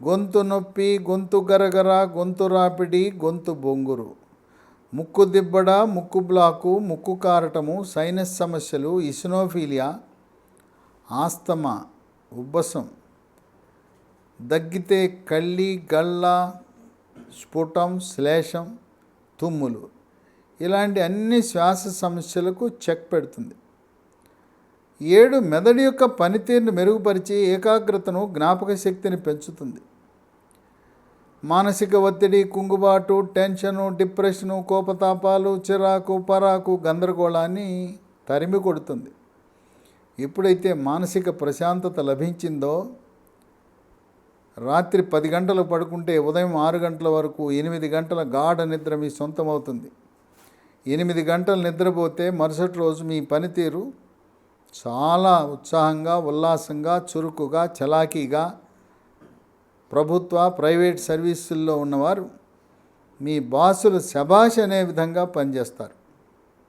గొంతు నొప్పి, గొంతు గరగర, గొంతు రాపిడి, గొంతు బొంగురు, ముక్కు దిబ్బడ, ముక్కు బ్లాకు, ముక్కు కారటము, సైనస్ సమస్యలు, ఇసినోఫీలియా, ఆస్తమా, ఉబ్బసం, దగ్గితే కళ్ళి, గళ్ళ, స్ఫుటం, శ్లేషం, తుమ్ములు, ఇలాంటి అన్ని శ్వాస సమస్యలకు చెక్ పెడుతుంది. 7 మెదడు యొక్క పనితీరును మెరుగుపరిచి ఏకాగ్రతను, జ్ఞాపక శక్తిని పెంచుతుంది. మానసిక ఒత్తిడి, కుంగుబాటు, టెన్షను, డిప్రెషను, కోపతాపాలు, చిరాకు, పరాకు, గందరగోళాన్ని తరిమి కొడుతుంది. ఎప్పుడైతే మానసిక ప్రశాంతత లభించిందో, రాత్రి 10 గంటలు పడుకుంటే ఉదయం 6 గంటల వరకు 8 గంటల గాఢ నిద్ర మీ సొంతమవుతుంది. 8 గంటలు నిద్రపోతే మరుసటి రోజు మీ పనితీరు చాలా ఉత్సాహంగా, ఉల్లాసంగా, చురుకుగా, చలాకీగా, ప్రభుత్వ, ప్రైవేట్ సర్వీసుల్లో ఉన్నవారు మీ బాసులు శభాష్ అనే విధంగా పనిచేస్తారు.